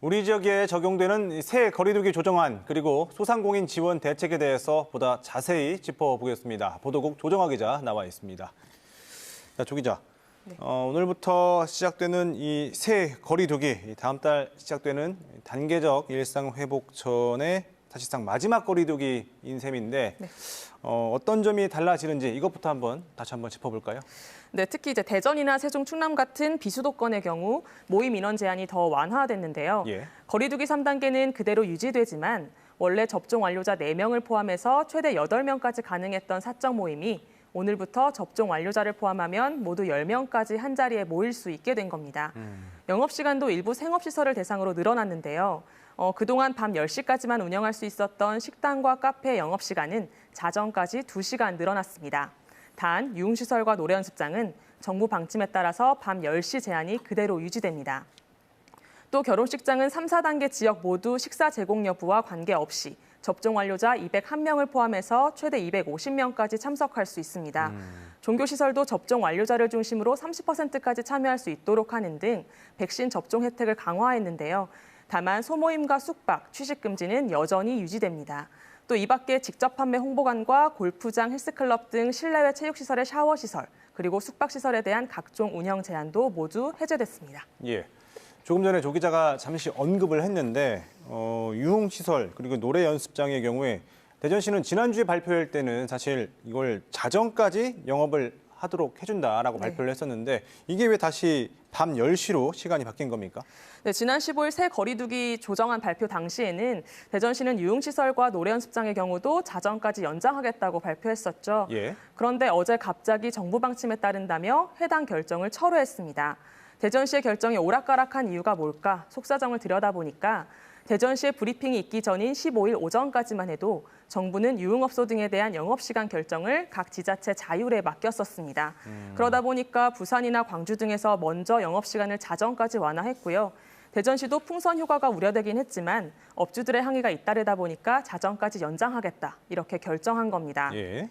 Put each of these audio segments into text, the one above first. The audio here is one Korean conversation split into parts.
우리 지역에 적용되는 새 거리두기 조정안 그리고 소상공인 지원 대책에 대해서 보다 자세히 짚어보겠습니다. 보도국 조정아 기자 나와 있습니다. 자, 조 기자. 네. 오늘부터 시작되는 이 새 거리두기, 다음 달 시작되는 단계적 일상 회복 전에 사실상 마지막 거리두기인 셈인데 네. 어떤 점이 달라지는지 이것부터 다시 한번 짚어볼까요? 네, 특히 이제 대전이나 세종, 충남 같은 비수도권의 경우 모임 인원 제한이 더 완화됐는데요. 예. 거리두기 3단계는 그대로 유지되지만 원래 접종 완료자 4명을 포함해서 최대 8명까지 가능했던 사적 모임이 오늘부터 접종 완료자를 포함하면 모두 10명까지 한자리에 모일 수 있게 된 겁니다. 영업시간도 일부 생업시설을 대상으로 늘어났는데요. 그동안 밤 10시까지만 운영할 수 있었던 식당과 카페 영업시간은 자정까지 2시간 늘어났습니다. 단, 유흥시설과 노래연습장은 정부 방침에 따라서 밤 10시 제한이 그대로 유지됩니다. 또 결혼식장은 3, 4단계 지역 모두 식사 제공 여부와 관계없이 접종 완료자 201명을 포함해서 최대 250명까지 참석할 수 있습니다. 종교시설도 접종 완료자를 중심으로 30%까지 참여할 수 있도록 하는 등 백신 접종 혜택을 강화했는데요. 다만 소모임과 숙박, 취식 금지는 여전히 유지됩니다. 또 이 밖에 직접 판매 홍보관과 골프장, 헬스클럽 등 실내외 체육시설의 샤워시설, 그리고 숙박시설에 대한 각종 운영 제한도 모두 해제됐습니다. 예. 조금 전에 조 기자가 잠시 언급을 했는데 유흥시설 그리고 노래 연습장의 경우에 대전시는 지난주에 발표할 때는 사실 이걸 자정까지 영업을 하도록 해준다라고 발표를 했었는데 이게 왜 다시 밤 10시로 시간이 바뀐 겁니까? 네, 지난 15일 새 거리두기 조정안 발표 당시에는 대전시는 유흥시설과 노래연습장의 경우도 자정까지 연장하겠다고 발표했었죠. 예. 그런데 어제 갑자기 정부 방침에 따른다며 해당 결정을 철회했습니다. 대전시의 결정이 오락가락한 이유가 뭘까 속사정을 들여다보니까 대전시의 브리핑이 있기 전인 15일 오전까지만 해도 정부는 유흥업소 등에 대한 영업시간 결정을 각 지자체 자율에 맡겼었습니다. 그러다 보니까 부산이나 광주 등에서 먼저 영업시간을 자정까지 완화했고요. 대전시도 풍선 효과가 우려되긴 했지만 업주들의 항의가 잇따르다 보니까 자정까지 연장하겠다 이렇게 결정한 겁니다. 예.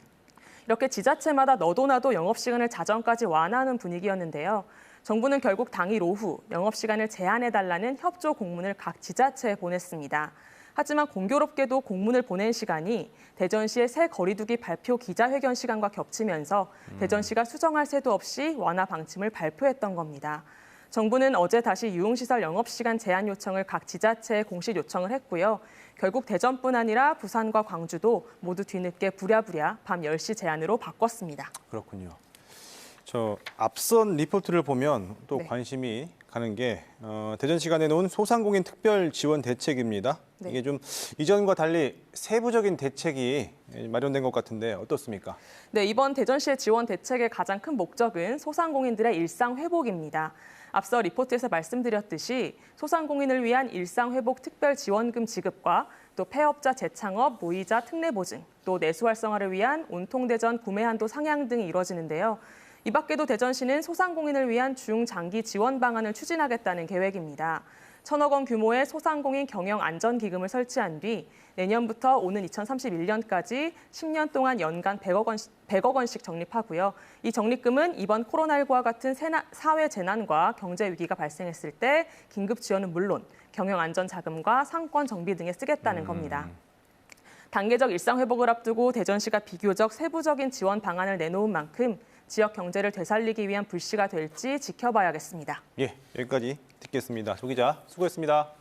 이렇게 지자체마다 너도 나도 영업시간을 자정까지 완화하는 분위기였는데요. 정부는 결국 당일 오후 영업시간을 제한해달라는 협조 공문을 각 지자체에 보냈습니다. 하지만 공교롭게도 공문을 보낸 시간이 대전시의 새 거리두기 발표 기자회견 시간과 겹치면서 대전시가 수정할 새도 없이 완화 방침을 발표했던 겁니다. 정부는 어제 다시 유흥시설 영업시간 제한 요청을 각 지자체에 공식 요청을 했고요. 결국 대전뿐 아니라 부산과 광주도 모두 뒤늦게 부랴부랴 밤 10시 제한으로 바꿨습니다. 그렇군요. 저 앞선 리포트를 보면 또 네. 관심이 가는 게 대전시가 내놓은 소상공인 특별 지원 대책입니다. 네. 이게 좀 이전과 달리 세부적인 대책이 마련된 것 같은데 어떻습니까? 네, 이번 대전시의 지원 대책의 가장 큰 목적은 소상공인들의 일상 회복입니다. 앞서 리포트에서 말씀드렸듯이 소상공인을 위한 일상 회복 특별 지원금 지급과 또 폐업자 재창업, 무이자 특례 보증, 또 내수 활성화를 위한 온통대전 구매 한도 상향 등이 이뤄지는데요. 이 밖에도 대전시는 소상공인을 위한 중장기 지원 방안을 추진하겠다는 계획입니다. 1,000억 원 규모의 소상공인 경영 안전기금을 설치한 뒤 내년부터 오는 2031년까지 10년 동안 연간 100억 원씩 적립하고요. 이 적립금은 이번 코로나19와 같은 사회 재난과 경제 위기가 발생했을 때 긴급 지원은 물론 경영 안전 자금과 상권 정비 등에 쓰겠다는 겁니다. 단계적 일상 회복을 앞두고 대전시가 비교적 세부적인 지원 방안을 내놓은 만큼 지역 경제를 되살리기 위한 불씨가 될지 지켜봐야겠습니다. 예, 여기까지 듣겠습니다. 조 기자 수고했습니다.